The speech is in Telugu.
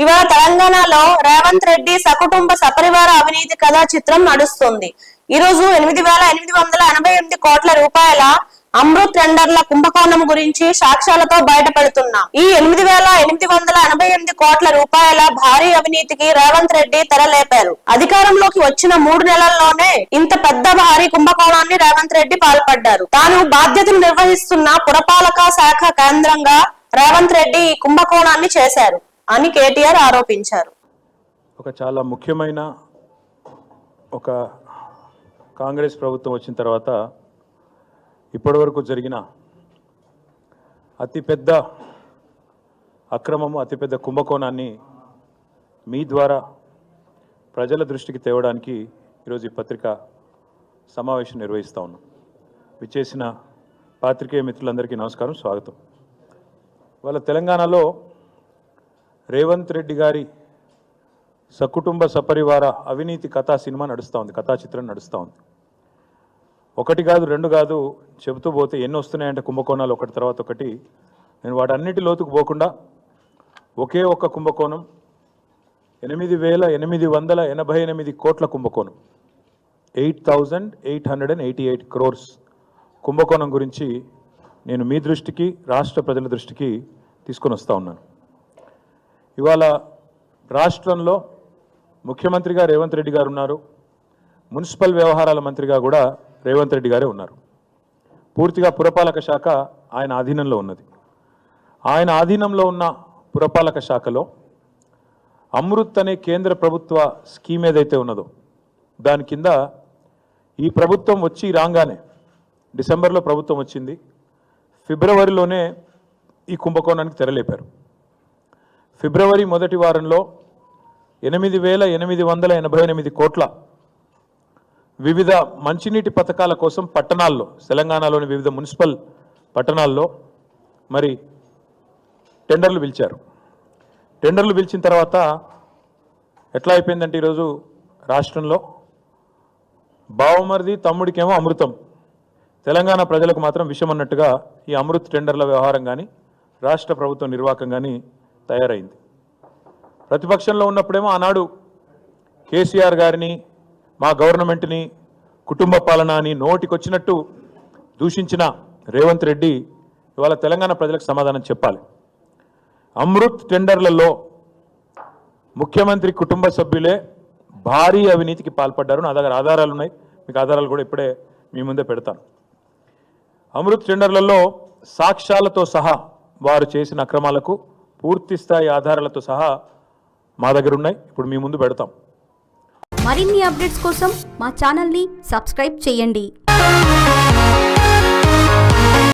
ఇవాళ తెలంగాణలో రేవంత్ రెడ్డి సకుటుంబ సపరివార అవినీతి కథా చిత్రం నడుస్తుంది. ఈ రోజు 8,888 కోట్ల రూపాయల అమృత్ టెండర్ల కుంభకోణం గురించి సాక్ష్యాలతో బయటపడుతున్నా ఈ 8,888 కోట్ల రూపాయల భారీ అవినీతికి రేవంత్ రెడ్డి తెరలేపారు. అధికారంలోకి వచ్చిన 3 నెలల్లోనే ఇంత పెద్ద భారీ కుంభకోణాన్ని రేవంత్ రెడ్డి పాల్పడ్డారు. తాను బాధ్యతలు నిర్వహిస్తున్న పురపాలక శాఖ కేంద్రంగా రేవంత్ రెడ్డి ఈ కుంభకోణాన్ని చేశారు అని కేటీఆర్ ఆరోపించారు. ఒక చాలా ముఖ్యమైన ఒక కాంగ్రెస్ ప్రభుత్వం వచ్చిన తర్వాత ఇప్పటివరకు జరిగిన అతిపెద్ద అక్రమము, అతిపెద్ద కుంభకోణాన్ని మీ ద్వారా ప్రజల దృష్టికి తేవడానికి ఈరోజు ఈ పత్రికా సమావేశం నిర్వహిస్తూ ఉన్నాం. విచ్చేసిన పాత్రికేయ మిత్రులందరికీ నమస్కారం, స్వాగతం. వాళ్ళ తెలంగాణలో రేవంత్ రెడ్డి గారి సకుటుంబ సపరివార అవినీతి కథా సినిమా నడుస్తూ ఉంది, కథా చిత్రం నడుస్తూ ఉంది. ఒకటి కాదు, రెండు కాదు, చెబుతూ పోతే ఎన్ని వస్తున్నాయంటే కుంభకోణాలు ఒకటి తర్వాత ఒకటి. నేను వాటన్నిటి లోతుకు పోకుండా ఒకే ఒక్క కుంభకోణం 8,888 కోట్ల కుంభకోణం, 8,888 crores కుంభకోణం గురించి నేను మీ దృష్టికి, రాష్ట్ర ప్రజల దృష్టికి తీసుకొని వస్తూ ఉన్నాను. ఇవాళ రాష్ట్రంలో ముఖ్యమంత్రిగా రేవంత్ రెడ్డి గారు ఉన్నారు, మున్సిపల్ వ్యవహారాల మంత్రిగా కూడా రేవంత్ రెడ్డి గారే ఉన్నారు. పూర్తిగా పురపాలక శాఖ ఆయన ఆధీనంలో ఉన్నది. ఆయన ఆధీనంలో ఉన్న పురపాలక శాఖలో అమృత్ అనే కేంద్ర ప్రభుత్వ స్కీమ్ ఏదైతే ఉన్నదో దాని కింద ఈ ప్రభుత్వం వచ్చి రాగానే, డిసెంబర్లో ప్రభుత్వం వచ్చింది, ఫిబ్రవరిలోనే ఈ కుంభకోణానికి తెరలేపారు. ఫిబ్రవరి మొదటి వారంలో 8,888 కోట్ల వివిధ మంచినీటి పథకాల కోసం పట్టణాల్లో, తెలంగాణలోని వివిధ మున్సిపల్ పట్టణాల్లో మరి టెండర్లు పిలిచారు. టెండర్లు పిలిచిన తర్వాత ఎట్లా అయిపోయిందంటే ఈరోజు రాష్ట్రంలో బావమరిది తమ్ముడికేమో అమృతం, తెలంగాణ ప్రజలకు మాత్రం విషం అన్నట్టుగా ఈ అమృత్ టెండర్ల వ్యవహారం కానీ రాష్ట్ర ప్రభుత్వ నిర్వాహకం కానీ తయారైంది. ప్రతిపక్షంలో ఉన్నప్పుడేమో ఆనాడు కేసీఆర్ గారిని, మా గవర్నమెంట్ని కుటుంబ పాలన అని నోటికొచ్చినట్టు దూషించిన రేవంత్ రెడ్డి ఇవాళ తెలంగాణ ప్రజలకు సమాధానం చెప్పాలి. అమృత్ టెండర్లలో ముఖ్యమంత్రి కుటుంబ సభ్యులే భారీ అవినీతికి పాల్పడ్డారు. నా దగ్గర ఆధారాలు ఉన్నాయి, మీకు ఆధారాలు కూడా ఇప్పుడే మీ ముందే పెడతాను. అమృత్ టెండర్లలో సాక్ష్యాలతో సహా వారు చేసిన అక్రమాలకు పూర్తి స్థాయి ఆధారాలతో సహా మా దగ్గర ఉన్నాయి, ఇప్పుడు మీ ముందు పెడతాం. మరిన్ని అప్డేట్స్ కోసం మా ఛానల్ని సబ్స్క్రైబ్ చేయండి.